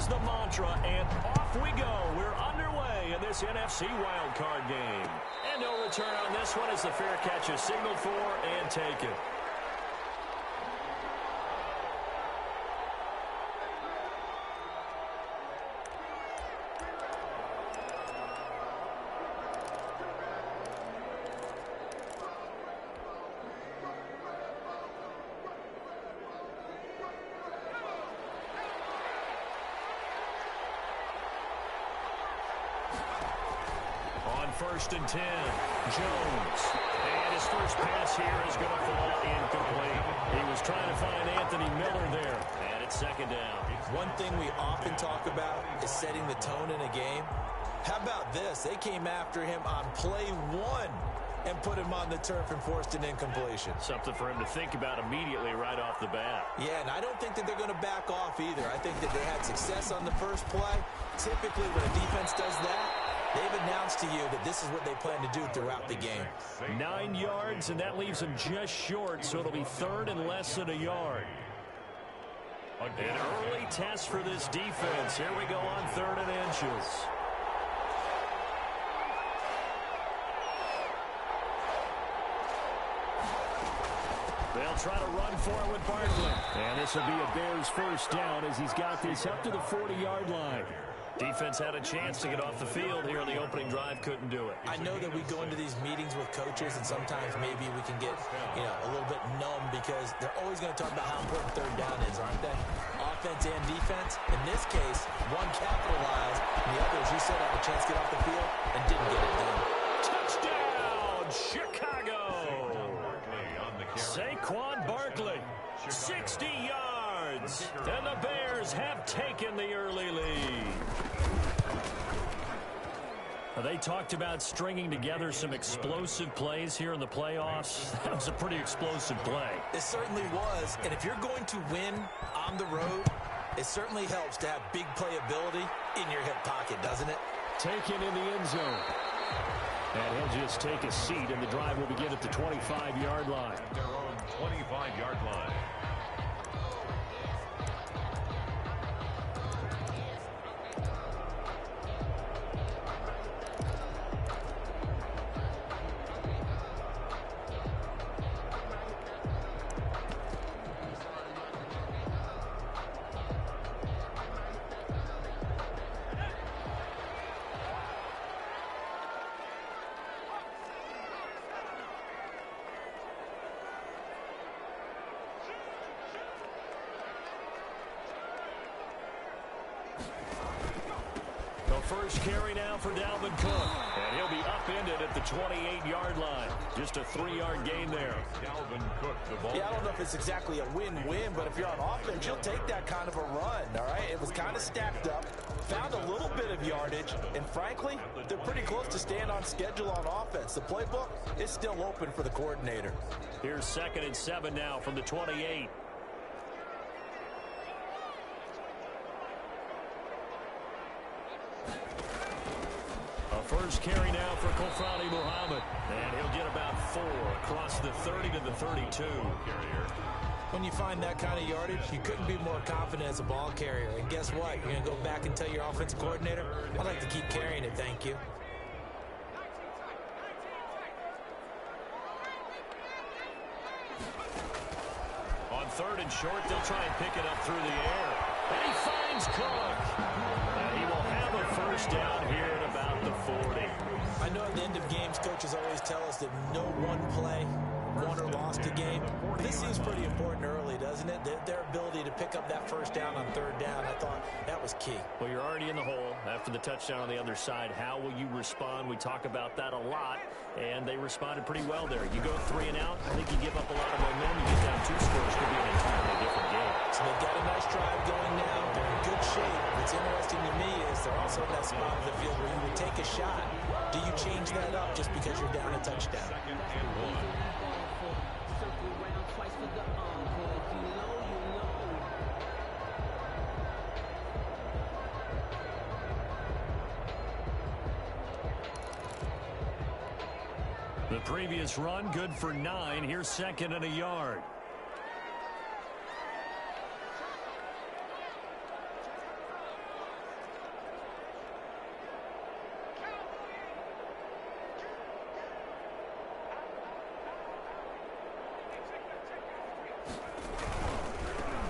is the mantra, and off we go. We're underway in this NFC wildcard game. And no return on this one as the fair catch is signaled for and taken. First and 10, Jones. And his first pass here is going to fall incomplete. He was trying to find Anthony Miller there. And it's second down. One thing we often talk about is setting the tone in a game. How about this? They came after him on play one and put him on the turf and forced an incompletion. Something for him to think about immediately right off the bat. Yeah, and I don't think that they're going to back off either. I think that they had success on the first play. Typically, when a defense does that, they've announced to you that this is what they plan to do throughout the game. 9 yards, and that leaves them just short, so it'll be third and less than a yard. An early test for this defense. Here we go on 3rd and inches. They'll try to run for it with Barkley. And this will be a Bears first down as he's got this up to the 40-yard line. Defense had a chance to get off the field here in the opening drive, couldn't do it. I know that we go into these meetings with coaches, and sometimes maybe we can get, a little bit numb because they're always going to talk about how important third down is, aren't they? Offense and defense. In this case, one capitalized, and the others, you said, had a chance to get off the field and didn't get it done. Touchdown, Chicago! Saquon Barkley, 60 yards, and the Bears have taken the early lead. They talked about stringing together some explosive plays here in the playoffs. That was a pretty explosive play. It certainly was, and if you're going to win on the road, it certainly helps to have big playability in your hip pocket, doesn't it? Taken in the end zone. And he'll just take a seat, and the drive will begin at the 25-yard line. Their own 25-yard line. First carry now for Dalvin Cook. And he'll be upended at the 28-yard line. Just a 3-yard gain there. Dalvin Cook, the ball. Yeah, I don't know if it's exactly a win-win, but if you're on offense, you'll take that kind of a run, all right? It was kind of stacked up, found a little bit of yardage, and frankly, they're pretty close to staying on schedule on offense. The playbook is still open for the coordinator. Here's 2nd and 7 now from the 28. First carry now for Kofrani Muhammad. And he'll get about 4 across the 30 to the 32. When you find that kind of yardage, you couldn't be more confident as a ball carrier. And guess what? You're going to go back and tell your offensive coordinator, I'd like to keep carrying it, thank you. On 3rd and short, they'll try and pick it up through the air. And he finds Cook. And he will have a first down here at about the 40. I know at the end of games, coaches always tell us that no one play won or lost a game. This seems pretty important early, doesn't it? Their ability to pick up that first down on 3rd down, I thought that was key. Well, you're already in the hole after the touchdown on the other side. How will you respond? We talk about that a lot, and they responded pretty well there. You go 3 and out, I think you give up a lot of momentum. You get down 2 scores, could be an entirely different game. So they've got a nice drive going now. They're in good shape. What's interesting to me is they're also in that spot of the field where you would take a shot. Do you change that up just because you're down a touchdown? The previous run, good for 9. Here's 2nd and a yard.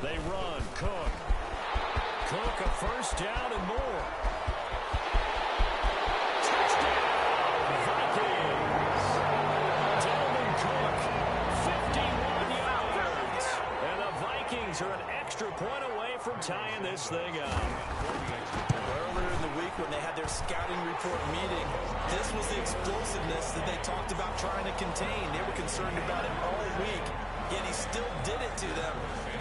They run. Cook. Cook, a first down and more. Touchdown, Vikings. Dalvin Cook, 51 yards. And the Vikings are an extra point away from tying this thing up. Earlier in the week when they had their scouting report meeting, this was the explosiveness that they talked about trying to contain. They were concerned about it all week, yet he still did it to them.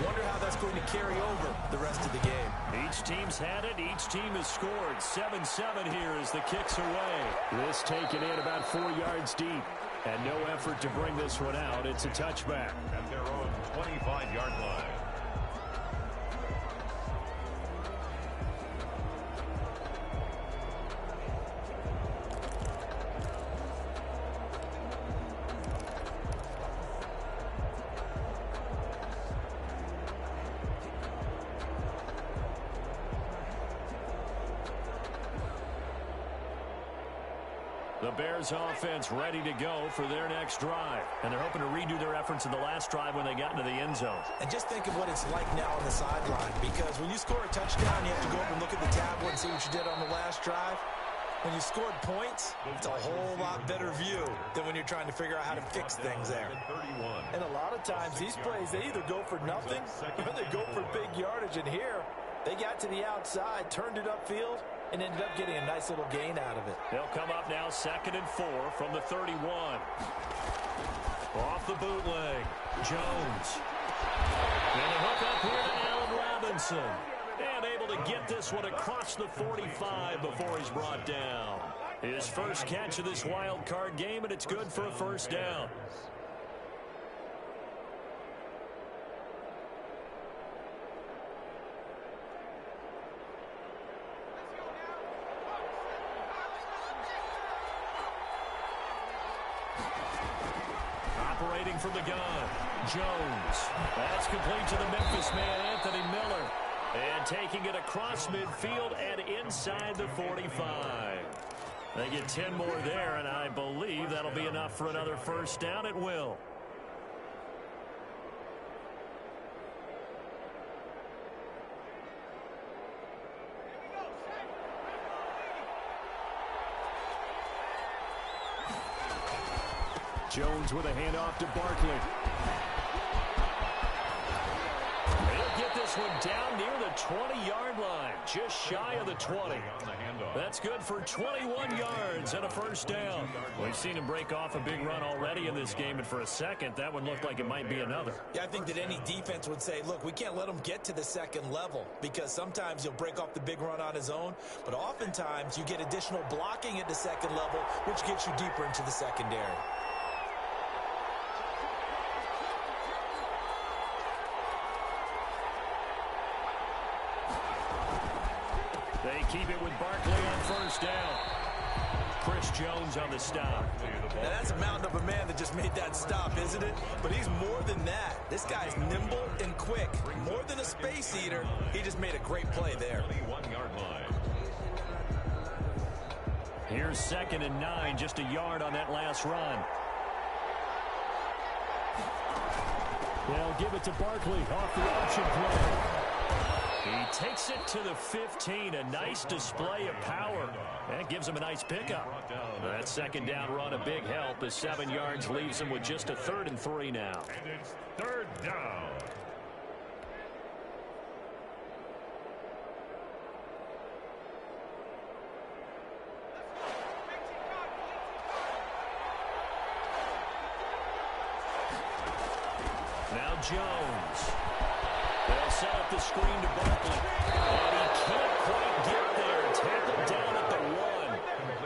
Wonder how that's going to carry over the rest of the game. Each team's had it. Each team has scored. 7-7 here as the kick's away. This taken in about 4 yards deep. And no effort to bring this one out. It's a touchback. At their own 25-yard line. The Bears offense ready to go for their next drive. And they're hoping to redo their efforts in the last drive when they got into the end zone. And just think of what it's like now on the sideline, because when you score a touchdown, you have to go up and look at the tablet and see what you did on the last drive. When you scored points, it's a whole lot better view than when you're trying to figure out how to fix things there. And a lot of times, these plays, they either go for nothing or they go for big yardage. And here, they got to the outside, turned it upfield, and ended up getting a nice little gain out of it. They'll come up now 2nd and 4 from the 31. Off the bootleg, Jones. And a hook up here to Allen Robinson. And able to get this one across the 45 before he's brought down. His first catch of this wild card game, and it's good for a first down. Operating from the gun, Jones. That's complete to the Memphis man, Anthony Miller. And taking it across midfield and inside the 45. They get 10 more there, and I believe that'll be enough for another first down. It will. Jones with a handoff to Barkley. They'll get this one down near the 20-yard line, just shy of the 20. That's good for 21 yards and a first down. We've seen him break off a big run already in this game, and for a second, that one looked like it might be another. Yeah, I think that any defense would say, look, we can't let him get to the second level, because sometimes he'll break off the big run on his own, but oftentimes you get additional blocking at the second level, which gets you deeper into the secondary. They keep it with Barkley on first down. Chris Jones on the stop. Now that's a mountain of a man that just made that stop, isn't it? But he's more than that. This guy's nimble and quick. More than a space eater, he just made a great play there. 21-yard line. Here's 2nd and 9, just a yard on that last run. They'll give it to Barkley off the option play. He takes it to the 15, a nice display of power. That gives him a nice pickup. That second down run, a big help, as 7 yards leaves him with just a 3rd and 3 now. And it's 3rd down. Now Jones. They'll set up the screen to Barkley. And he can't quite get there. Tackled down at the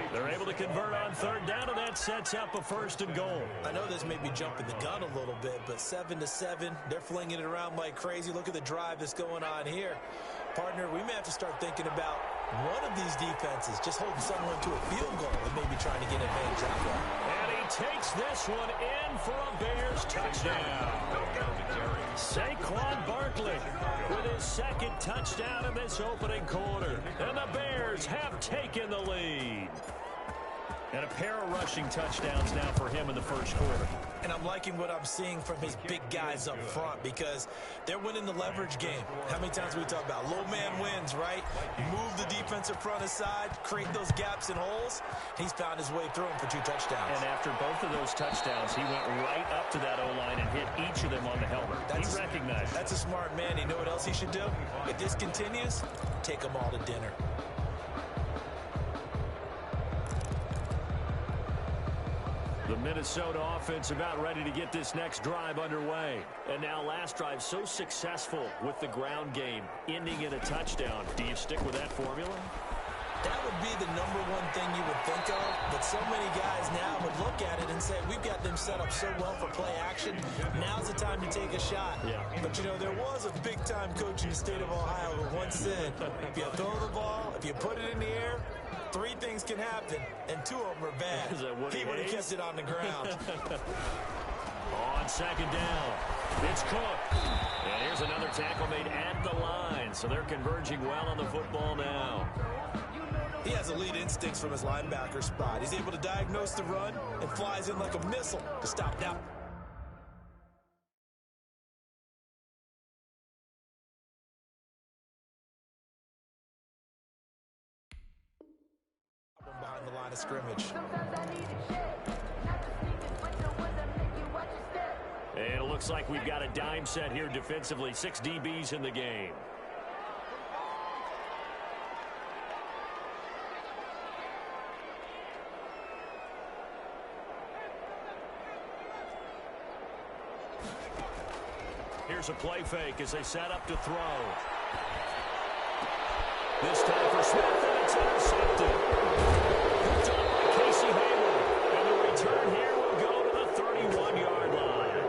1. They're able to convert on 3rd down, and that sets up a 1st and goal. I know this may be jumping the gun a little bit, but 7-7, they're flinging it around like crazy. Look at the drive that's going on here. Partner, we may have to start thinking about one of these defenses just holding someone to a field goal and maybe trying to get advantage that way. And he takes this one in for a Bears touchdown. Saquon Barkley with his 2nd touchdown in this opening quarter. And the Bears have taken the lead. And a pair of rushing touchdowns now for him in the first quarter. And I'm liking what I'm seeing from his big guys up front because they're winning the leverage game. How many times we talk about low man wins, right? Move the defensive front aside, create those gaps and holes. He's found his way through them for 2 touchdowns. And after both of those touchdowns, he went right up to that O-line and hit each of them on the helmet. He recognized. That's a smart man. You know what else he should do? If this continues, take them all to dinner. The Minnesota offense about ready to get this next drive underway. And now last drive so successful with the ground game, ending in a touchdown. Do you stick with that formula? That would be the #1 thing you would think of, but so many guys now would look at it and say, we've got them set up so well for play action. Now's the time to take a shot. Yeah. But, you know, there was a big-time coach in the state of Ohio who once said, if you throw the ball, if you put it in the air, 3 things can happen, and 2 of them are bad. He would have kept it on the ground. On second down, it's Cook. And here's another tackle made at the line, so they're converging well on the football now. He has elite instincts from his linebacker spot. He's able to diagnose the run and flies in like a missile to stop that. Behind the line of scrimmage. And it looks like we've got a dime set here defensively. 6 DBs in the game. Here's a play fake as they set up to throw. This time for Smith, and it's intercepted. Picked up by Casey Hayward. And the return here will go to the 31-yard line.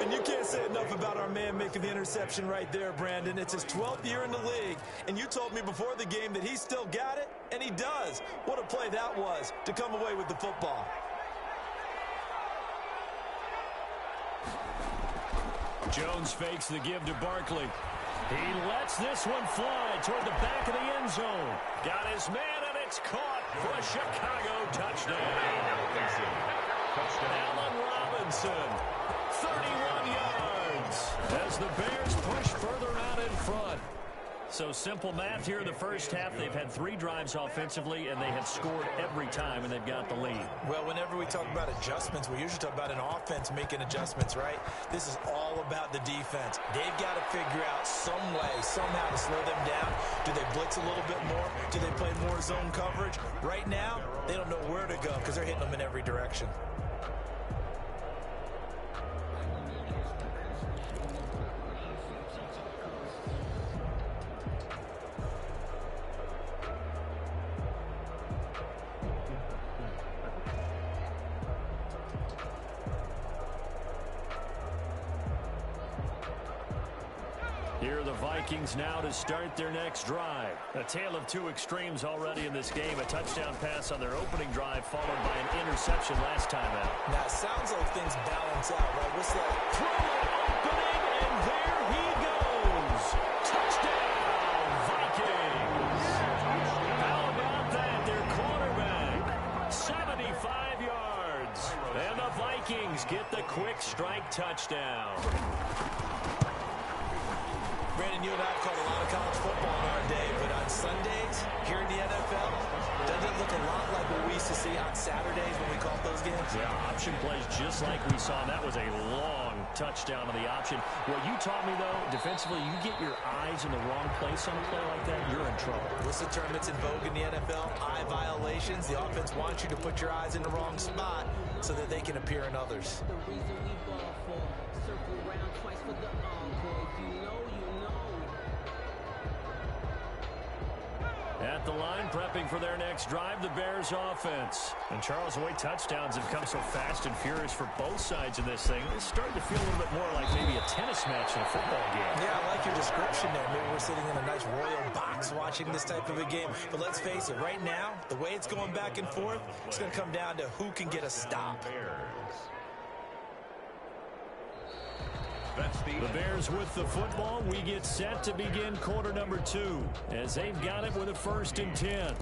And you can't say enough about our man making the interception right there, Brandon. It's his 12th year in the league, and you told me before the game that he still got it, and he does. What a play that was to come away with the football. Jones fakes the give to Barkley. He lets this one fly toward the back of the end zone. Got his man, and it's caught for a Chicago touchdown. Allen Robinson, 31 yards, as the Bears push further out in front. So simple math here in the first half. They've had 3 drives offensively, and they have scored every time, and they've got the lead. Well, whenever we talk about adjustments, we usually talk about an offense making adjustments, right? This is all about the defense. They've got to figure out some way, somehow to slow them down. Do they blitz a little bit more? Do they play more zone coverage? Right now, they don't know where to go because they're hitting them in every direction. Here are the Vikings now to start their next drive. A tale of 2 extremes already in this game. A touchdown pass on their opening drive followed by an interception last time out. Now, it sounds like things balance out, right? What's that? Throw opening, and there he goes. Touchdown, Vikings. How about that? Their quarterback, 75 yards. And the Vikings get the quick strike touchdown. Brandon, you and I have called a lot of college football in our day, but on Sundays, here in the NFL, doesn't it look a lot like what we used to see on Saturdays when we called those games? Yeah, option plays just like we saw. That was a long touchdown on the option. What you taught me, though, defensively, you get your eyes in the wrong place on a play like that, you're in trouble. What's the term that's in vogue in the NFL? Eye violations. The offense wants you to put your eyes in the wrong spot so that they can appear in others. At the line, prepping for their next drive, the Bears offense. And Charles, the way touchdowns have come so fast and furious for both sides in this thing, it's starting to feel a little bit more like maybe a tennis match in a football game. Yeah, I like your description there. Maybe we're sitting in a nice royal box watching this type of a game. But let's face it, right now, the way it's going back and forth, it's going to come down to who can get a stop. The Bears with the football. We get set to begin quarter number 2 as they've got it with a 1st and 10.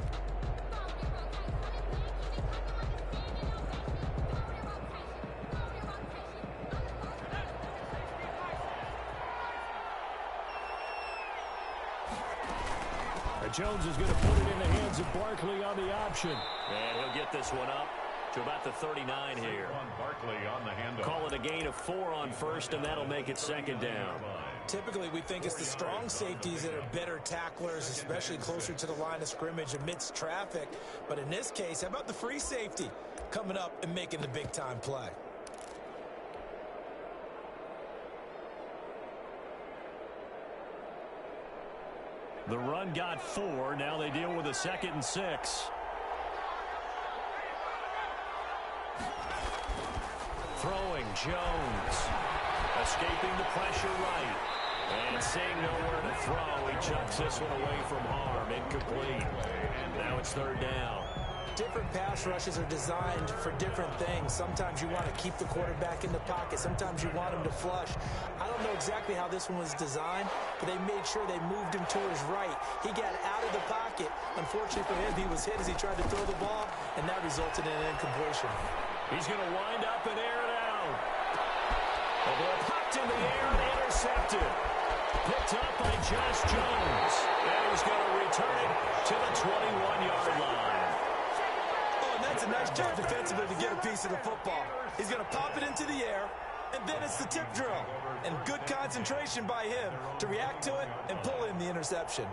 Jones is going to put it in the hands of Barkley on the option. And he'll get this one up to about the 39 here. Barkley on the handoff. Call it a gain of 4 on first, and that'll make it second down. Typically, we think it's the strong safeties that are better tacklers, especially closer to the line of scrimmage amidst traffic. But in this case, how about the free safety coming up and making the big-time play? The run got 4. Now they deal with a 2nd and 6. Throwing, Jones. Escaping the pressure right. And seeing nowhere to throw, he chucks this one away from harm. Incomplete. Now it's 3rd down. Different pass rushes are designed for different things. Sometimes you want to keep the quarterback in the pocket. Sometimes you want him to flush. I don't know exactly how this one was designed, but they made sure they moved him to his right. He got out of the pocket. Unfortunately for him, he was hit as he tried to throw the ball, and that resulted in an incompletion. He's going to wind up and air it out. The ball popped in the air and intercepted. Picked up by Josh Jones. And he's going to return it to the 21-yard line. That's a nice job defensively to get a piece of the football. He's going to pop it into the air, and then it's the tip drill. And good concentration by him to react to it and pull in the interception.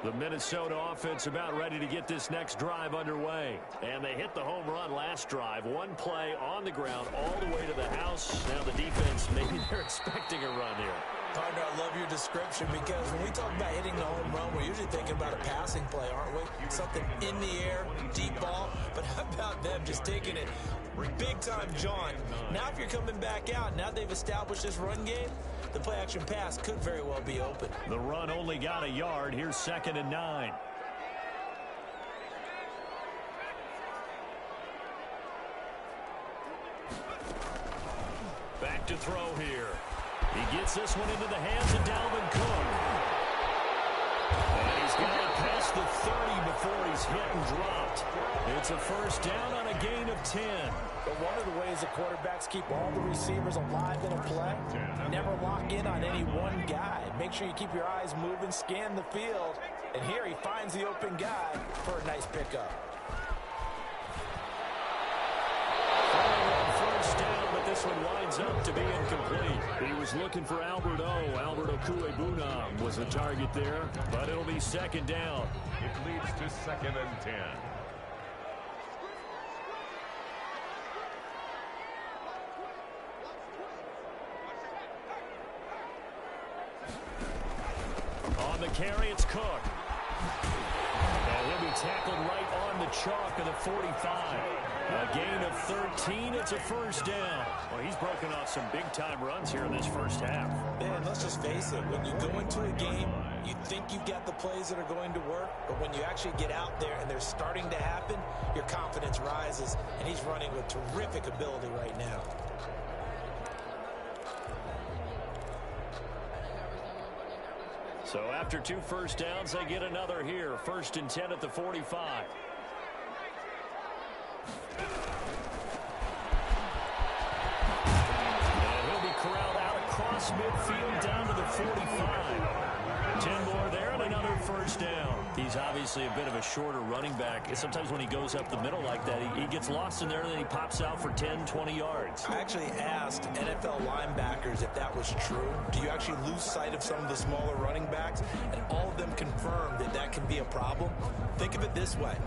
The Minnesota offense about ready to get this next drive underway. And they hit the home run last drive. One play on the ground all the way to the house. Now the defense, maybe they're expecting a run here. Partner, I love your description because when we talk about hitting the home run, we're usually thinking about a passing play, aren't we? Something in the air, deep ball. But how about them just taking it big-time jaunt? Now if you're coming back out, now they've established this run game, the play-action pass could very well be open. The run only got a yard. Here's 2nd and 9. Back to throw here. He gets this one into the hands of Dalvin Cook. And he's got it past the 30 before he's hit and dropped. It's a 1st down on a gain of 10. But one of the ways the quarterbacks keep all the receivers alive in a play, never lock in on any one guy. Make sure you keep your eyes moving, scan the field. And here he finds the open guy for a nice pickup. First down, but this one winds up to be incomplete. He was looking for Albert Okuebuna was the target there, but it'll be 2nd down. It leads to 2nd and 10. On the carry, it's Cook. And he'll be tackled right on the chalk of the 45. A gain of 13. It's a 1st down. Well, he's broken off some big-time runs here in this first half. Man, let's just face it. When you go into a game, you think you've got the plays that are going to work, but when you actually get out there and they're starting to happen, your confidence rises, and he's running with terrific ability right now. So after 2 first downs, they get another here. 1st and 10 at the 45. And he'll be corralled out across midfield down to the 45. 10 more there and another 1st down. He's obviously a bit of a shorter running back. Sometimes when he goes up the middle like that, he gets lost in there and then he pops out for 10, 20 yards. I actually asked NFL linebackers if that was true. Do you actually lose sight of some of the smaller running backs? And all of them confirmed that that can be a problem. Think of it this way.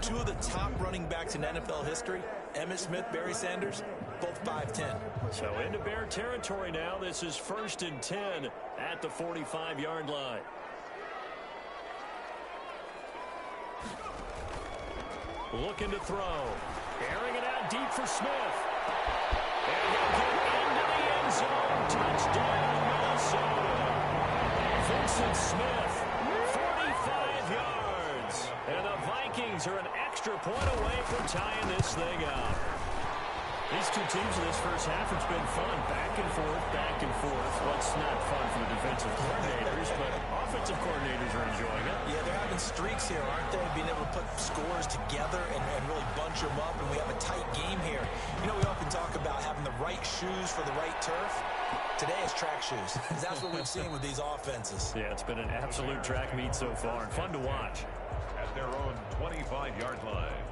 2 of the top running backs in NFL history, Emmitt Smith, Barry Sanders, both 5'10". So into Bear territory now. This is 1st and 10 at the 45-yard line. Looking to throw. Airing it out deep for Smith. And he'll get into the end zone. Touchdown, Minnesota. Vincent Smith, 45 yards. And the Vikings are an extra point away from tying this thing up. These two teams in this first half, it's been fun. Back and forth, back and forth. Well, it's not fun for the defensive coordinators, but offensive coordinators are enjoying it. Yeah, they're having streaks here, aren't they? Being able to put scores together and really bunch them up, and we have a tight game here. You know, we often talk about having the right shoes for the right turf. Today is track shoes. That's what we've seen with these offenses. Yeah, it's been an absolute track meet so far, and fun to watch. At their own 25-yard line.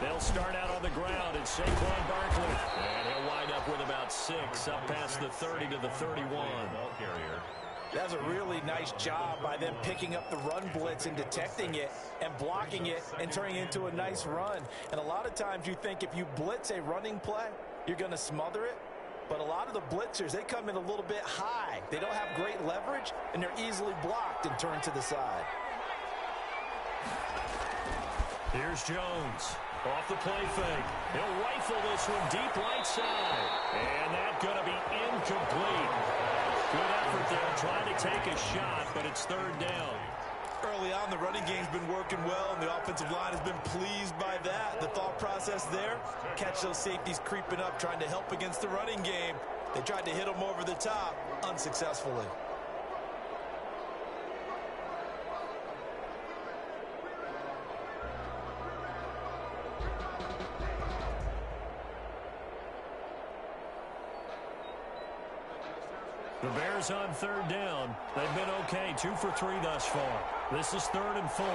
They'll start out on the ground, and Saquon Barkley. And he'll wind up with about 6, up past the 30 to the 31. Ball carrier. That's a really nice job by them picking up the run blitz and detecting it and blocking it and turning it into a nice run. And a lot of times you think if you blitz a running play, you're going to smother it. But a lot of the blitzers, they come in a little bit high. They don't have great leverage, and they're easily blocked and turned to the side. Here's Jones. Off the play fake. He'll rifle this one deep right side. And that's going to be incomplete. Good effort there trying to take a shot, but it's third down. Early on, the running game's been working well, and the offensive line has been pleased by that. The thought process there, catch those safeties creeping up, trying to help against the running game. They tried to hit them over the top, unsuccessfully. The Bears on third down. They've been okay, 2 for 3 thus far. This is 3rd and 4.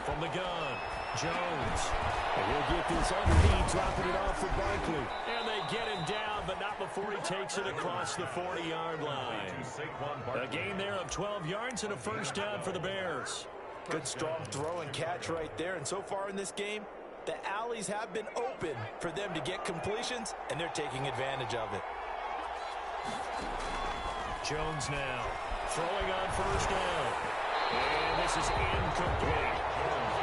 From the gun, Jones. And he'll get this underneath, dropping it off for Barkley. And they get him down, but not before he takes it across the 40-yard line. A gain there of 12 yards and a first down for the Bears. Good strong throw and catch right there. And so far in this game, the alleys have been open for them to get completions, and they're taking advantage of it. Jones now throwing on first down. And this is incomplete.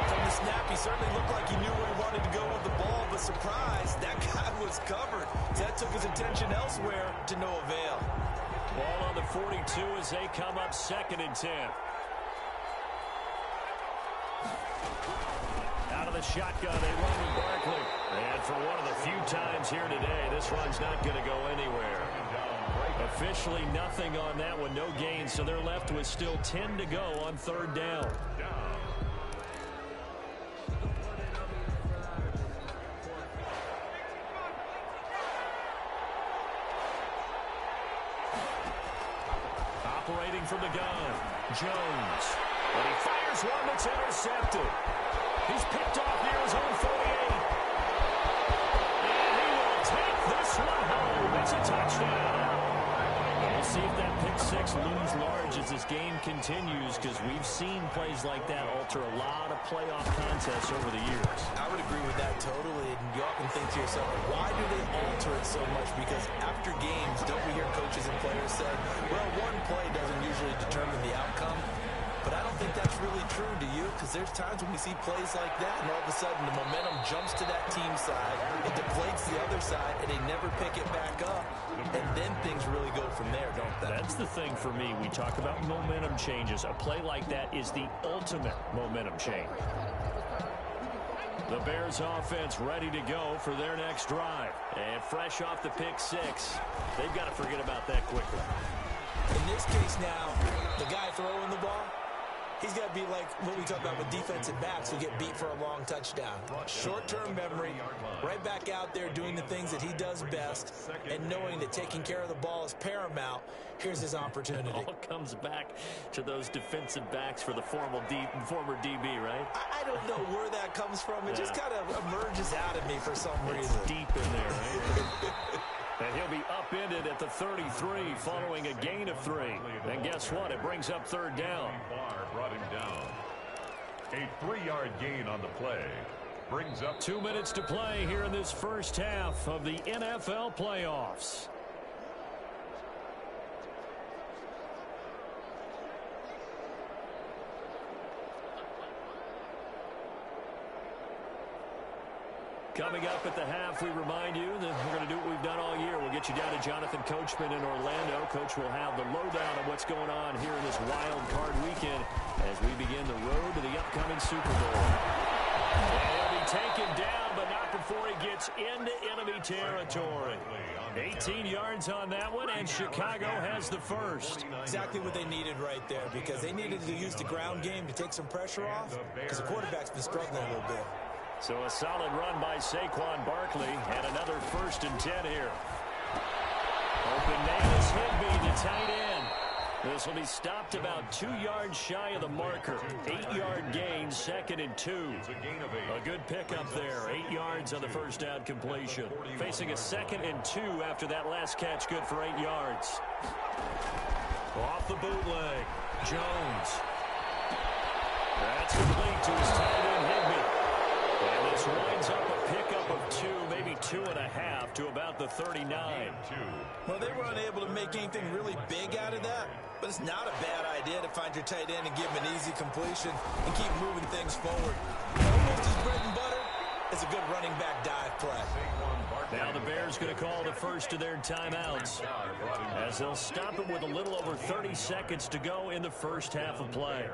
From the snap, he certainly looked like he knew where he wanted to go with the ball, but surprise, that guy was covered. That took his attention elsewhere to no avail. Ball on the 42 as they come up 2nd and 10. Out of the shotgun, they run with Barkley. And for one of the few times here today, this run's not going to go anywhere. Officially nothing on that one, no gain, so they're left with still 10 to go on third down. Operating from the gun, Jones. And he fires one that's intercepted. He's picked off near his own 48. And he will take this one home. It's a touchdown. We'll see if that pick 6 looms large as this game continues, because we've seen plays like that alter a lot of playoff contests over the years. I would agree with that totally. And you often think to yourself, why do they alter it so much? Because after games, don't we hear coaches and players say, well, one play doesn't usually determine the outcome. But I don't think that's really true, do you? Because there's times when we see plays like that, and all of a sudden the momentum jumps to that team side, it deflates the other side, and they never pick it back up. And then things really go from there, don't they? That's the thing for me. We talk about momentum changes. A play like that is the ultimate momentum change. The Bears offense ready to go for their next drive. And fresh off the pick 6, they've got to forget about that quickly. In this case now, the guy throwing the ball, he's got to be like what we talk about with defensive backs who get beat for a long touchdown. Short-term memory, right back out there doing the things that he does best, and knowing that taking care of the ball is paramount. Here's his opportunity. It all comes back to those defensive backs for the former DB, right? I don't know where that comes from. It just kind of emerges out of me for some reason. It's deep in there, right? And he'll be upended at the 33 following a gain of 3. And guess what? It brings up third down. Barr brought him down. A 3-yard gain on the play. Brings up 2 minutes to play here in this first half of the NFL playoffs. Coming up at the half, we remind you that we're going to do what we've done all year. We'll get you down to Jonathan Coachman in Orlando. Coach will have the lowdown on what's going on here in this wild card weekend as we begin the road to the upcoming Super Bowl. And he'll be taken down, but not before he gets into enemy territory. 18 yards on that one, and Chicago has the first. Exactly what they needed right there, because they needed to use the ground game to take some pressure off, because the quarterback's been struggling a little bit. So a solid run by Saquon Barkley, and another 1st and 10 here. Open man is Higbee, the tight end. This will be stopped about 2 yards shy of the marker. 8-yard gain, 2nd and 2. A good pickup there. 8 yards on the first down completion. Facing a 2nd and 2 after that last catch, good for 8 yards. Off the bootleg, Jones. That's complete to his tight end, Higbee. And this winds up a pickup of 2, maybe 2.5 to about the 39. Well, they were unable to make anything really big out of that, but it's not a bad idea to find your tight end and give him an easy completion and keep moving things forward. Almost his bread and butter is a good running back dive play. Now the Bears going to call the first of their timeouts as they'll stop it with a little over 30 seconds to go in the first half of play.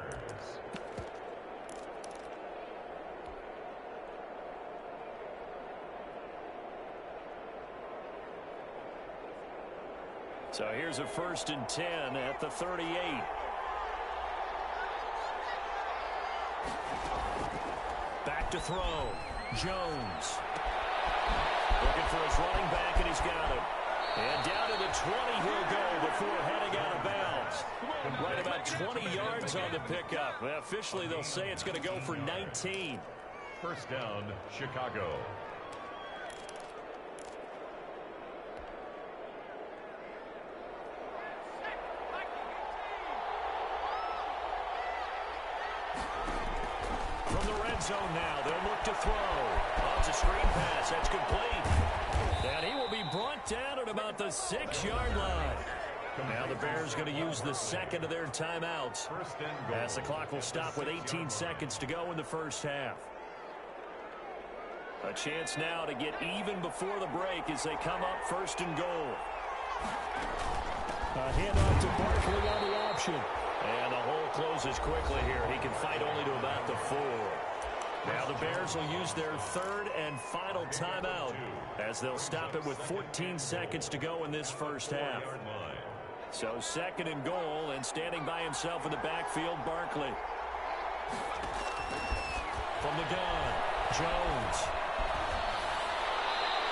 So here's a 1st and 10 at the 38. Back to throw. Jones. Looking for his running back, and he's got him. And down to the 20 he'll go before heading out of bounds. Right about 20 yards on the pickup. Well, officially, they'll say it's going to go for 19. First down, Chicago. From the red zone now, they'll look to throw. Oh, it's a screen pass. That's complete. And he will be brought down at about the 6-yard line. Now the Bears going to use the 2nd of their timeouts as the clock will stop with 18 seconds to go in the first half. A chance now to get even before the break as they come up 1st and goal. A handoff to Barkley on the option. And the hole closes quickly here. He can fight only to about the 4. Now the Bears will use their 3rd and final timeout as they'll stop it with 14 seconds to go in this first half. So 2nd and goal, and standing by himself in the backfield, Barkley. From the gun, Jones.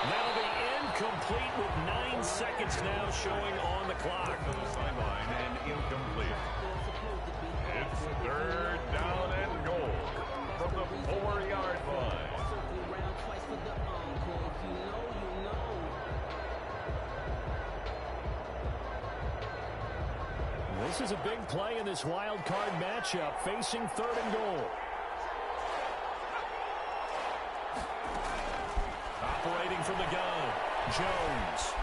That'll be incomplete with 9 seconds now showing on the clock. Sideline and incomplete. It's 3rd down and goal from the 4-yard line. This is a big play in this wild card matchup, facing 3rd and goal. Operating from the gun, Jones.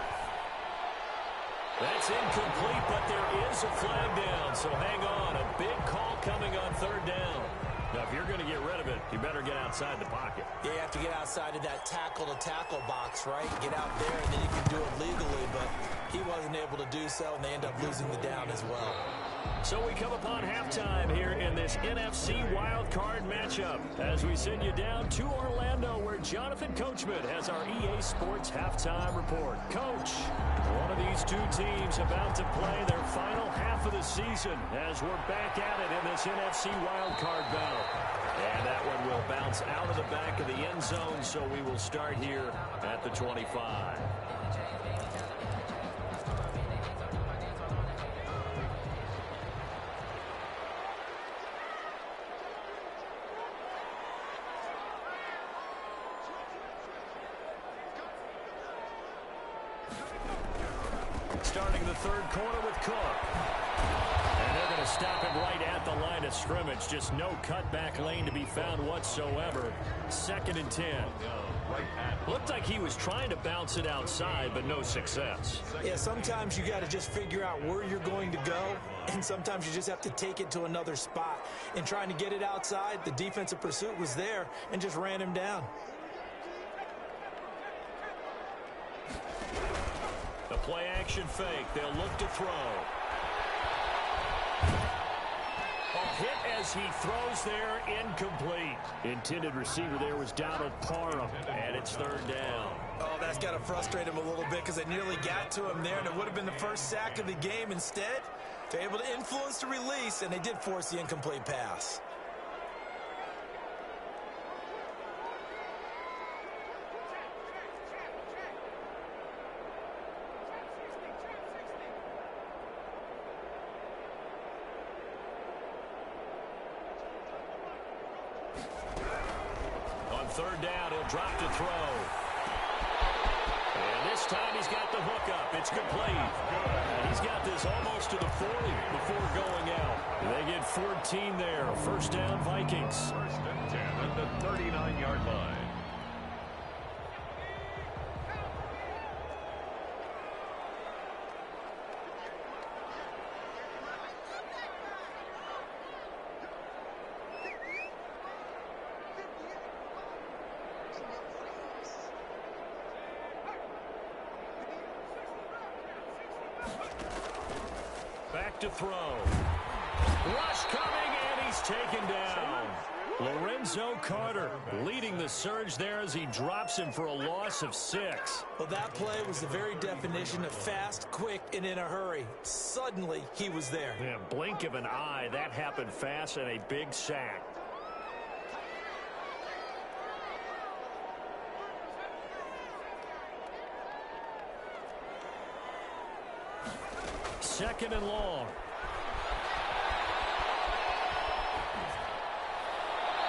That's incomplete, but there is a flag down, so hang on. A big call coming on 3rd down. Now, if you're going to get rid of it, you better get outside the pocket. Yeah, you have to get outside of that tackle-to-tackle box, right? Get out there, and then you can do it legally, but he wasn't able to do so, and they end up losing the down as well. So we come upon halftime here in this NFC wildcard matchup as we send you down to Orlando where Jonathan Coachman has our EA Sports halftime report. Coach, one of these two teams about to play their final half of the season as we're back at it in this NFC wildcard battle. And that one will bounce out of the back of the end zone, so we will start here at the 25. Starting the 3rd quarter with Cook. And they're going to stop it right at the line of scrimmage. Just no cutback lane to be found whatsoever. 2nd and 10. Looked like he was trying to bounce it outside, but no success. Yeah, sometimes you got to just figure out where you're going to go, and sometimes you just have to take it to another spot. And trying to get it outside, the defensive pursuit was there and just ran him down. The play action fake. They'll look to throw. A hit as he throws there, incomplete. Intended receiver there was Donald Parham, and it's third down. Oh, that's got to frustrate him a little bit because they nearly got to him there, and it would have been the first sack of the game. Instead, they're able to influence the release, and they did force the incomplete pass. Third down, he'll drop to throw. And this time he's got the hookup. It's complete. And he's got this almost to the 40 before going out. They get 14 there. First down, Vikings. First and 10 at the 39-yard line. Back to throw. Rush coming, and he's taken down. Lorenzo Carter leading the surge there as he drops him for a loss of 6. Well, that play was the very definition of fast, quick, and in a hurry. Suddenly, he was there. Yeah, blink of an eye, that happened fast, and a big sack. Second and long.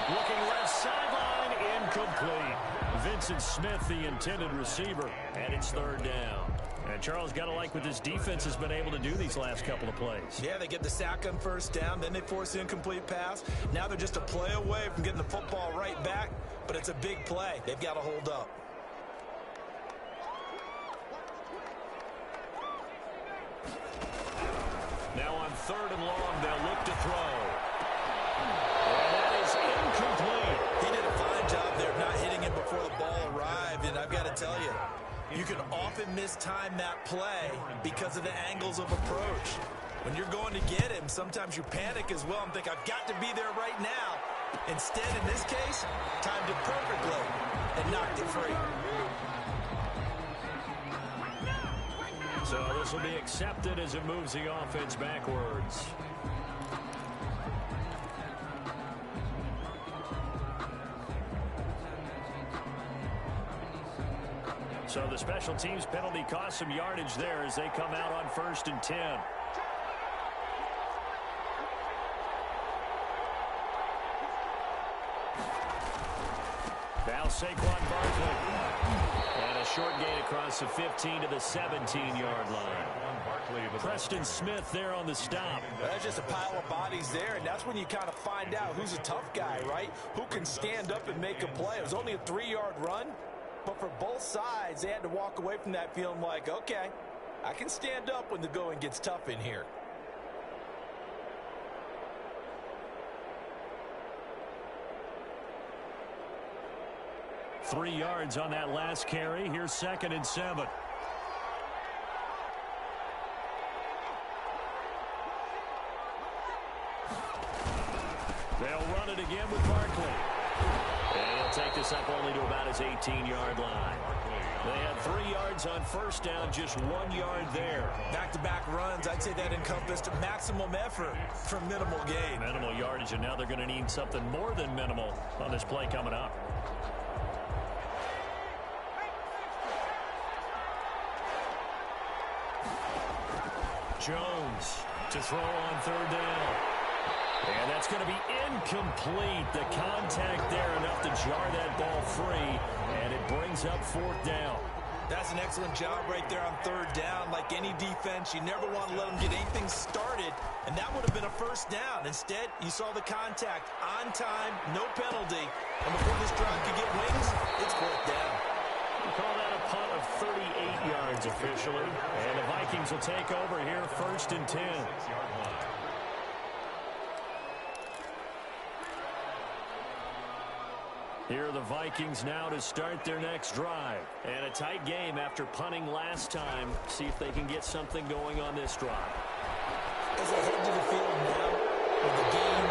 Looking left sideline, incomplete. Vincent Smith, the intended receiver, and it's third down. And Charles, got to like what this defense has been able to do these last couple of plays. Yeah, they get the sack on first down, then they force the incomplete pass. Now they're just a play away from getting the football right back, but it's a big play. They've got to hold up. Now on third and long, they'll look to throw. And that is incomplete. He did a fine job there of not hitting him before the ball arrived, and I've got to tell you, you can often mistime that play because of the angles of approach. When you're going to get him, sometimes you panic as well and think, I've got to be there right now. Instead, in this case, timed it perfectly and knocked it free. So this will be accepted as it moves the offense backwards. So the special teams penalty cost some yardage there as they come out on first and 10. Now Saquon Barkley. And a short gain across the 15 to the 17-yard line. Preston Smith there on the stop. That's just a pile of bodies there, and that's when you kind of find out who's a tough guy, right? Who can stand up and make a play. It was only a 3-yard run, but for both sides, they had to walk away from that feeling like, okay, I can stand up when the going gets tough in here. Three yards on that last carry. Here's second and 7. They'll run it again with Barkley. And he'll take this up only to about his 18-yard line. They had 3 yards on first down, just 1 yard there. Back-to-back runs, I'd say that encompassed maximum effort for minimal gain. Minimal yardage, and now they're going to need something more than minimal on this play coming up. Jones to throw on third down. And that's going to be incomplete. The contact there enough to jar that ball free, and it brings up fourth down. That's an excellent job right there on third down. Like any defense, you never want to let them get anything started, and that would have been a first down. Instead, you saw the contact on time, no penalty, and before this drive could get wings, it's fourth down. We call that a punt of 38 yards officially, and the Vikings will take over here first and 10. Here are the Vikings now to start their next drive. And a tight game after punting last time. See if they can get something going on this drive. As they head to the field now, with the game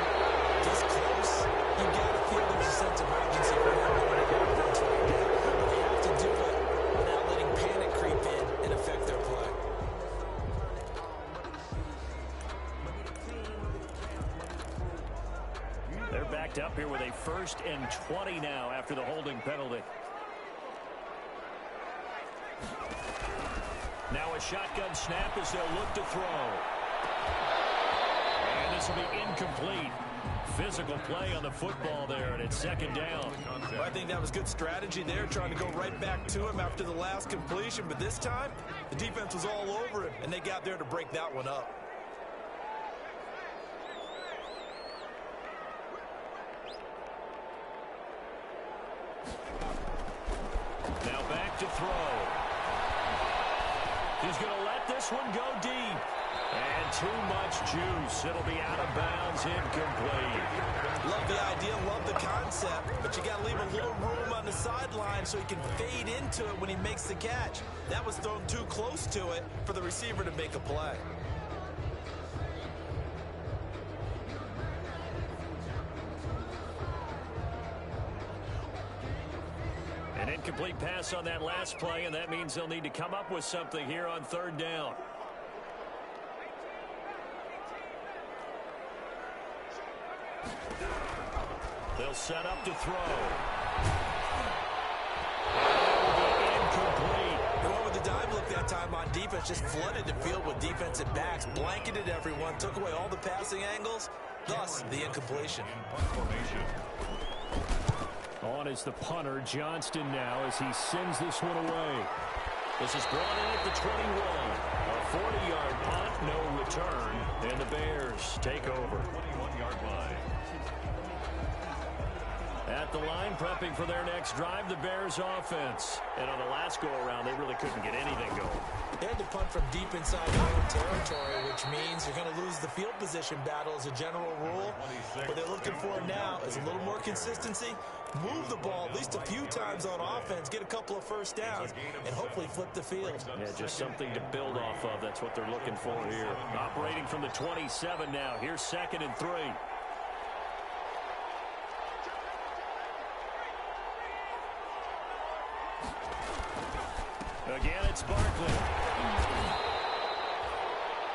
this close, you got to feel there's a sense of urgency for them going to the offense right now. But they have to do it without letting panic creep in and affect their play. They're backed up here with a 1st and 20 now after the holding penalty. Now a shotgun snap as they'll look to throw. And this will be incomplete. Physical play on the football there, and it's 2nd down. Well, I think that was good strategy there, trying to go right back to him after the last completion. But this time, the defense was all over him, and they got there to break that one up. Now back to throw. He's going to let this one go deep. And too much juice. It'll be out of bounds, incomplete. Love the idea, love the concept, but you got to leave a little room on the sideline so he can fade into it when he makes the catch. That was thrown too close to it for the receiver to make a play. An incomplete pass on that last play, and that means they'll need to come up with something here on 3rd down. They'll set up to throw. Incomplete. They went with the dive look that time on defense, just flooded the field with defensive backs, blanketed everyone, took away all the passing angles, thus the incompletion. On is the punter, Johnston now, as he sends this one away. This is brought in at the 21. A 40-yard punt, no return, and the Bears take over. 21-yard line. At the line, prepping for their next drive, the Bears offense. And on the last go-around, they really couldn't get anything going. They had to punt from deep inside their own territory, which means you're going to lose the field position battle as a general rule. What they're looking for now is a little more consistency, move the ball at least a few times on offense, get a couple of first downs, and hopefully flip the field. Yeah, just something to build off of. That's what they're looking for here. Operating from the 27 now. Here's 2nd and 3. Again, it's Barkley.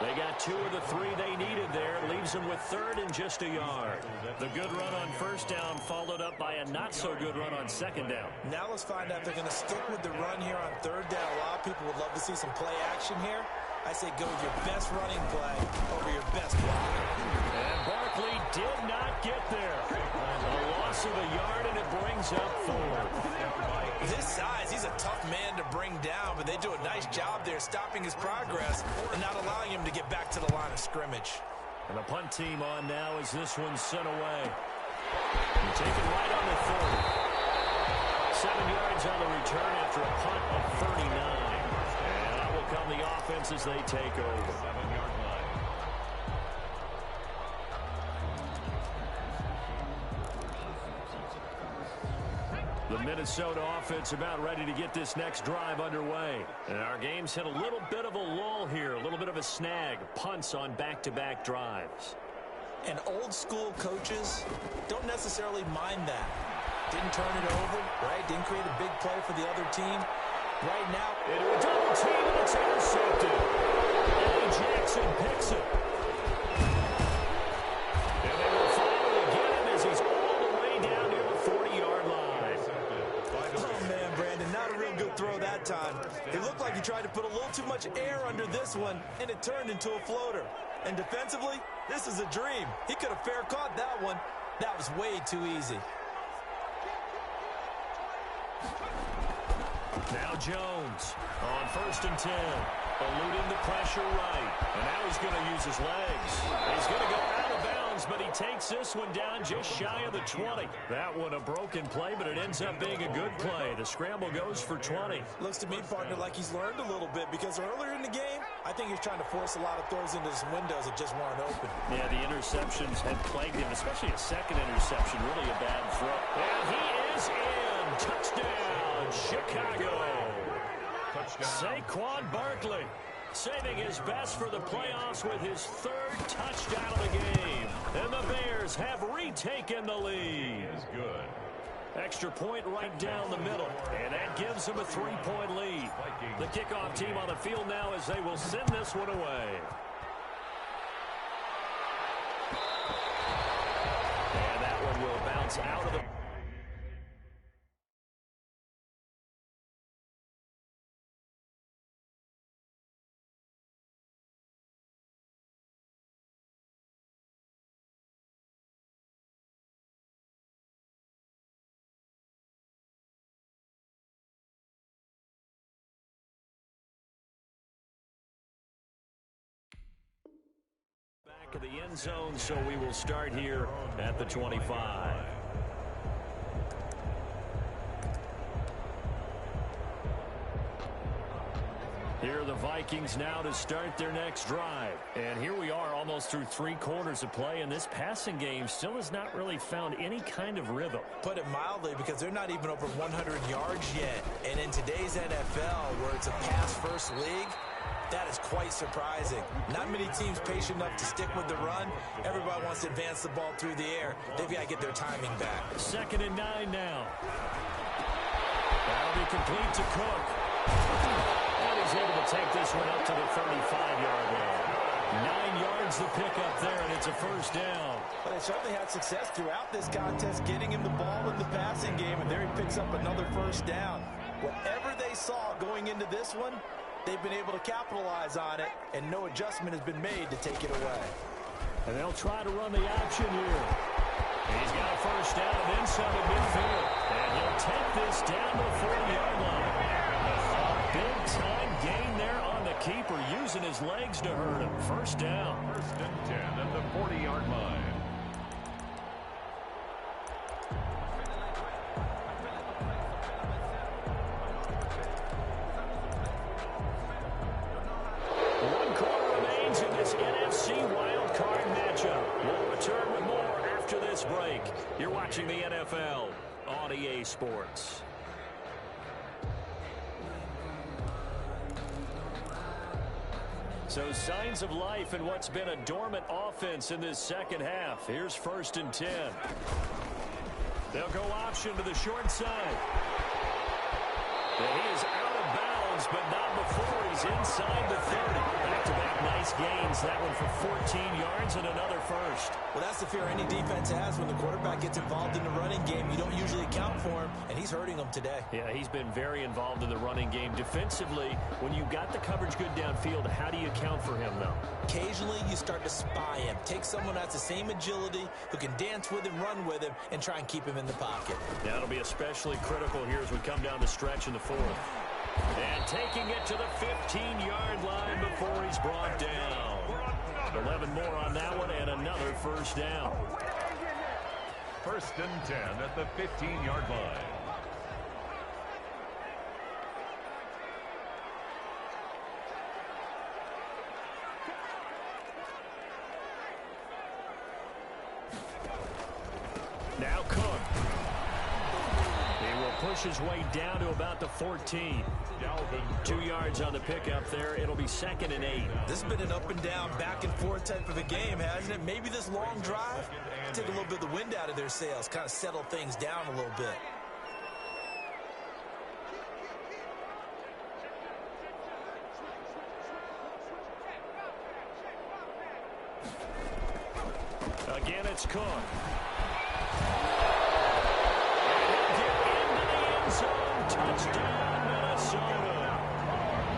They got 2 of the 3 they needed there. Leaves them with 3rd and just a yard. The good run on 1st down followed up by a not-so-good run on 2nd down. Now let's find out if they're going to stick with the run here on 3rd down. A lot of people would love to see some play action here. I say go with your best running play over your best blocker. And Barkley did not get there. A loss of a yard, and it brings up 4. With his size, he's a tough man to bring down, but they do a nice job there stopping his progress and not allowing him to get back to the line of scrimmage. And the punt team on now as this one's sent away. And taken right on the 30. 7 yards on the return after a punt of 39. And out will come the offense as they take over. 7-yard line. The Minnesota offense about ready to get this next drive underway. And our game's hit a little bit of a lull here, a little bit of a snag. Punts on back-to-back drives. And old-school coaches don't necessarily mind that. Didn't turn it over, right? Didn't create a big play for the other team. Right now, into a double team, and it's intercepted. Eddie Jackson picks it. And they will finally get him as he's all the way down near the 40-yard line. oh man, Brandon, not a real good throw that time. It looked like he tried to put a little too much air under this one, and it turned into a floater. And defensively, this is a dream. He could have fair caught that one. That was way too easy. Now Jones on 1st and 10, eluding the pressure right. And now he's going to use his legs. He's going to go out of bounds, but he takes this one down just shy of the 20. That one a broken play, but it ends up being a good play. The scramble goes for 20. Looks to me, partner, like he's learned a little bit, because earlier in the game, I think he was trying to force a lot of throws into some windows that just weren't open. Yeah, the interceptions had plagued him, especially a second interception, really a bad throw. And he is is in. Touchdown, Chicago. Touchdown. Saquon Barkley saving his best for the playoffs with his third touchdown of the game. And the Bears have retaken the lead. Is good. Extra point right down the middle, and that gives them a 3-point lead. The kickoff team on the field now as they will send this one away. And that one will bounce out of the... Back of the end zone, so we will start here at the 25. Here are the Vikings now to start their next drive. And here we are almost through 3 quarters of play, and this passing game still has not really found any kind of rhythm. Put it mildly, because they're not even over 100 yards yet. And in today's NFL, where it's a pass-first league, that is quite surprising. Not many teams patient enough to stick with the run. Everybody wants to advance the ball through the air. They've got to get their timing back. 2nd and 9 now. That'll be complete to Cook. And he's able to take this one up to the 35-yard line. 9 yards the pickup there, and it's a first down. But they certainly had success throughout this contest, getting him the ball in the passing game, and there he picks up another first down. Whatever they saw going into this one, they've been able to capitalize on it, and no adjustment has been made to take it away. And they'll try to run the option here. He's got a first down and then some at midfield. And he'll take this down to the 40-yard line. A big-time gain there on the keeper, using his legs to hurt him. First down. 1st and 10 at the 40-yard line. NFC wildcard matchup. We'll return with more after this break. You're watching the NFL on EA Sports. So signs of life in what's been a dormant offense in this second half. Here's 1st and 10. They'll go option to the short side. And he is out of bounds, but not before he's inside the 30. Back-to-back nice gains. That one for 14 yards and another first. Well, that's the fear any defense has when the quarterback gets involved in the running game. You don't usually account for him, and he's hurting them today. Yeah, he's been very involved in the running game. Defensively, when you've got the coverage good downfield, how do you account for him, though? Occasionally, you start to spy him. Take someone that's the same agility, who can dance with him, run with him, and try and keep him in the pocket. That'll be especially critical here as we come down the stretch in the 4th. And taking it to the 15-yard line before he's brought down. 11 more on that one and another first down. 1st and 10 at the 15-yard line. Now Cook. He will push his way down to about the 14. 2 yards on the pickup there. It'll be 2nd and 8. This has been an up and down, back and forth type of a game, hasn't it? Maybe this long drive take a little bit of the wind out of their sails, kind of settle things down a little bit. Again, it's Cook. Touchdown, Minnesota.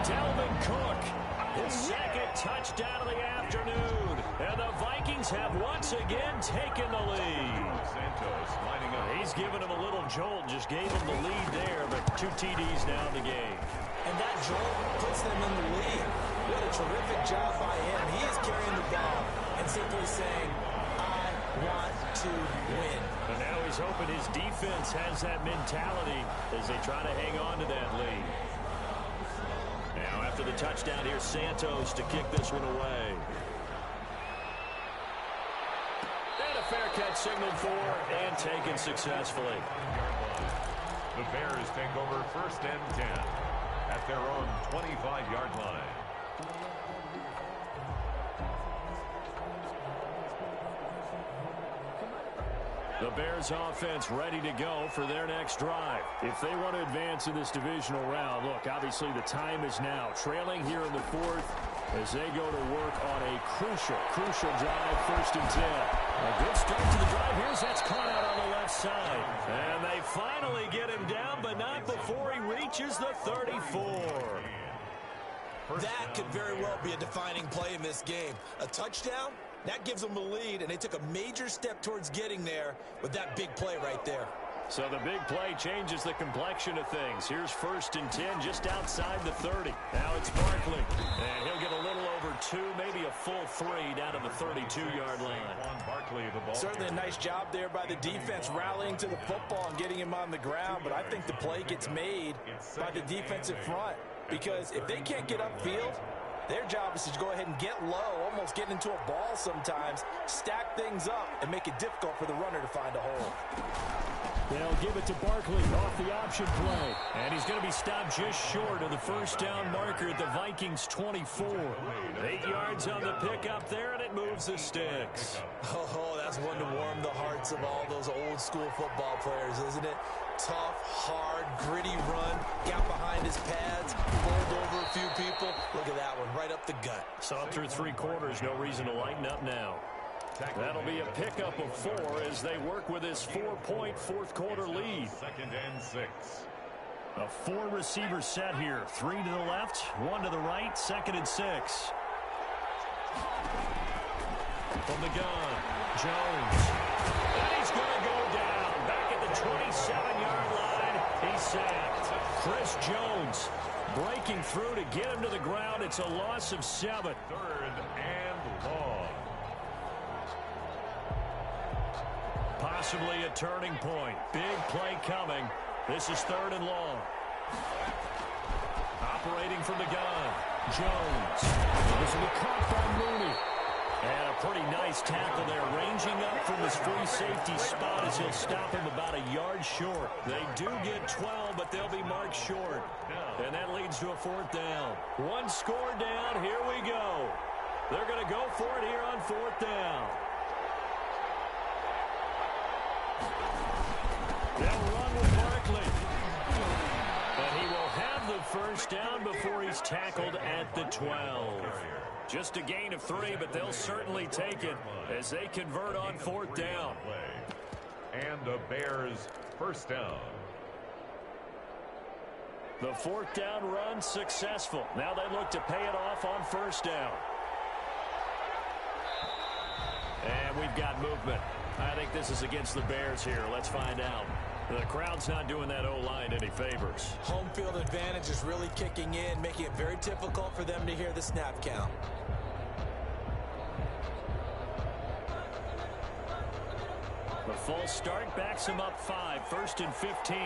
Dalvin Cook, his 2nd touchdown of the afternoon. And the Vikings have once again taken the lead. Santos lining up. He's given him a little jolt, just gave him the lead there, but 2 TDs now in the game. And that jolt puts them in the lead. What a terrific job by him. He is carrying the ball and simply saying, I want to win. And now he's hoping his defense has that mentality as they try to hang on to that lead. Now after the touchdown, here's Santos to kick this one away. And a fair catch signaled for and taken successfully. The Bears take over 1st and 10 at their own 25-yard line. The Bears offense ready to go for their next drive. If they want to advance in this divisional round, look, obviously the time is now. Trailing here in the 4th as they go to work on a crucial drive, 1st and 10. A good start to the drive. Here's that's caught out on the left side. And they finally get him down, but not before he reaches the 34. That could very well be a defining play in this game. A touchdown, that gives them the lead, and they took a major step towards getting there with that big play right there. So the big play changes the complexion of things. Here's 1st and 10 just outside the 30. Now it's Barkley, and he'll get a little over 2, maybe a full 3 down to the 32-yard line. Certainly a nice job there by the defense rallying to the football and getting him on the ground, but I think the play gets made by the defensive front because if they can't get upfield, their job is to go ahead and get low, almost get into a ball sometimes, stack things up, and make it difficult for the runner to find a hole. They'll give it to Barkley off the option play. And he's going to be stopped just short of the 1st down marker at the Vikings' 24. 8 yards on the pickup there, and it moves the sticks. Oh, that's one to warm the hearts of all those old-school football players, isn't it? Tough, hard, gritty run, got behind his pads, bowled over a few people. Look at that one, right up the gut. Saw through 3 quarters, no reason to lighten up now. That'll be a pickup of 4 as they work with this 4-point 4th quarter lead. 2nd and 6. A 4-receiver set here. 3 to the left, 1 to the right, 2nd and 6. From the gun, Jones. And he's going to go down. Back at the 27-yard line. He's sacked. Chris Jones breaking through to get him to the ground. It's a loss of 7. 3rd and long. Possibly a turning point. Big play coming. This is 3rd and long. Operating from the gun, Jones. This will be caught by Mooney. And a pretty nice tackle there, ranging up from his free safety spot as he'll stop him about a yard short. They do get 12, but they'll be marked short. And that leads to a 4th down. 1 score down. Here we go. They're going to go for it here on 4th down. They'll run with Barkley. And he will have the 1st down before he's tackled at the 12. Just a gain of 3, but they'll certainly take it as they convert on 4th down. And the Bears' 1st down. The 4th down run successful. Now they look to pay it off on 1st down. And we've got movement. I think this is against the Bears here. Let's find out. The crowd's not doing that O-line any favors. Home field advantage is really kicking in, making it very difficult for them to hear the snap count. The false start backs him up 5. 1st and 15.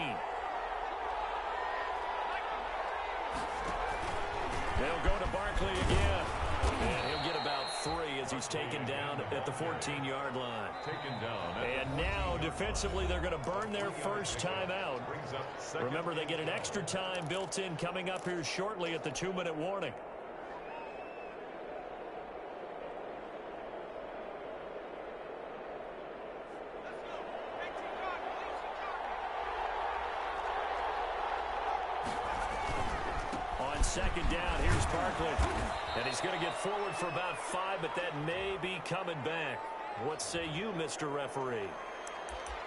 They'll go to Barkley again. And he'll get about 3 as he's taken down at the 14-yard line. Taken down. And now, defensively, they're going to burn their 1st time out. Remember, they get an extra time built in coming up here shortly at the 2-minute warning. On 2nd down, here's Barkley. And he's going to get forward for about 5, but that may be coming back. What say you, Mr. Referee?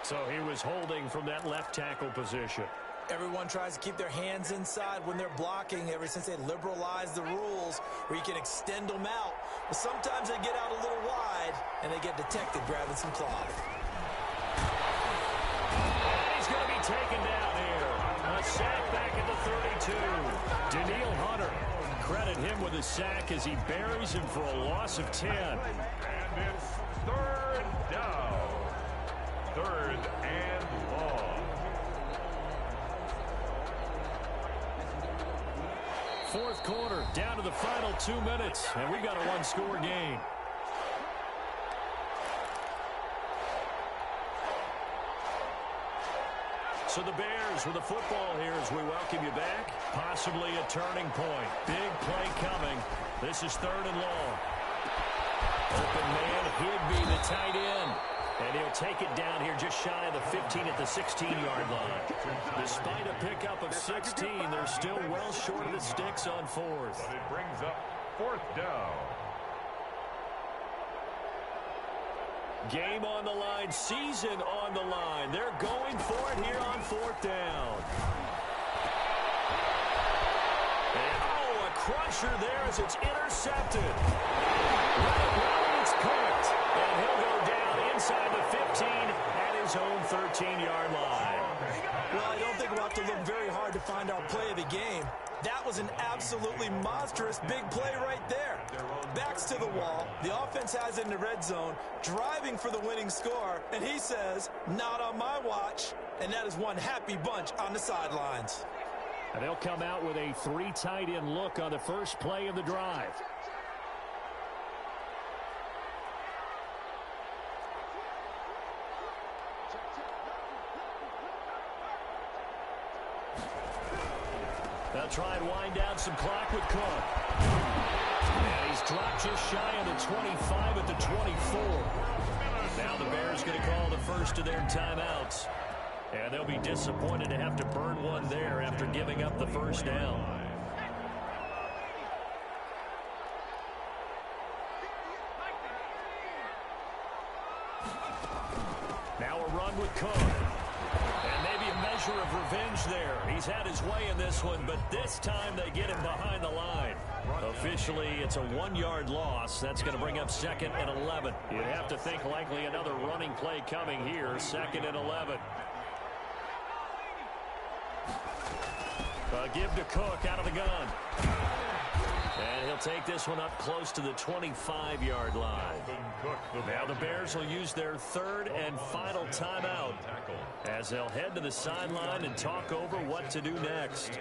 So he was holding from that left tackle position. Everyone tries to keep their hands inside when they're blocking ever since they liberalized the rules where you can extend them out. But sometimes they get out a little wide, and they get detected grabbing some cloth. And he's going to be taken down here. A sack back at the 32. Daniil Hunter. Credit him with a sack as he buries him for a loss of 10. And it's 3rd down. 3rd and long. 4th quarter, down to the final 2 minutes, and we've got a 1-score game. So the Bears with the football here as we welcome you back. Possibly a turning point. Big play coming. This is 3rd and long. Open man, Higbee, the tight end. And he'll take it down here just shy of the 15 at the 16-yard line. Despite a pickup of 16, they're still well short of the sticks on 4th. But it brings up 4th down. Game on the line, season on the line. They're going for it here on 4th down. And, oh, a crusher there as it's intercepted. It's picked. And he'll go down inside the 15 at his own 13-yard line. Well, I don't think we'll have to look very hard to find our play of the game. That was an absolutely monstrous big play right there. Backs to the wall. The offense has it in the red zone, driving for the winning score. And he says, not on my watch. And that is one happy bunch on the sidelines. And they'll come out with a 3 tight end look on the first play of the drive. They'll try and wind down some clock with Cook. And he's dropped just shy of the 25 at the 24. Now the Bears going to call the first of their timeouts. And they'll be disappointed to have to burn one there after giving up the first down. Now a run with Cook. Measure of revenge there. He's had his way in this one, but this time they get him behind the line. Officially, it's a 1-yard loss. That's going to bring up 2nd and 11. You'd have to think likely another running play coming here. 2nd and 11. Give to Cook out of the gun. And he'll take this one up close to the 25-yard line. Now the Bears will use their 3rd and final timeout as they'll head to the sideline and talk over what to do next.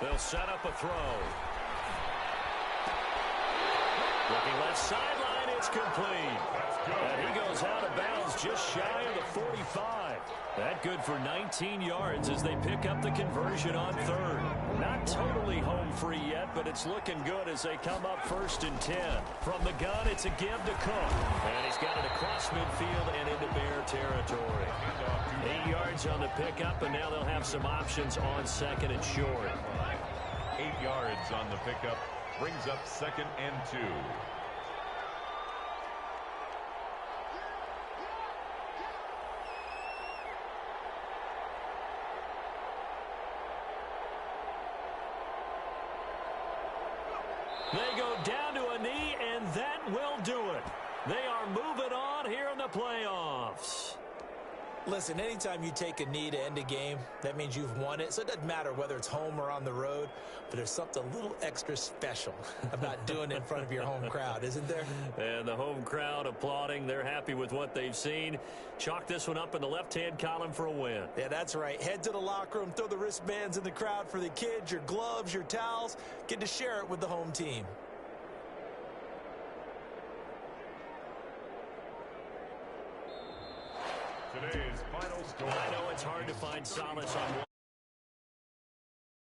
They'll set up a throw. Looking left sideline, it's complete. And he goes out of bounds just shy of the 45. That good for 19 yards as they pick up the conversion on 3rd. Not totally home free yet, but it's looking good as they come up 1st and 10. From the gun, it's a give to Cook. And he's got it across midfield and into Bear territory. 8 yards on the pickup, and now they'll have some options on 2nd and short. 8 yards on the pickup brings up 2nd and 2. They go down to a knee, and that will do it. They are moving on here in the playoffs. Listen, anytime you take a knee to end a game, that means you've won it. So it doesn't matter whether it's home or on the road, but there's something a little extra special about doing it in front of your home crowd, isn't there? And the home crowd applauding. They're happy with what they've seen. Chalk this one up in the left-hand column for a win. Yeah, that's right. Head to the locker room, throw the wristbands in the crowd for the kids, your gloves, your towels. Get to share it with the home team. Today's final score. I know it's hard to find solace on one.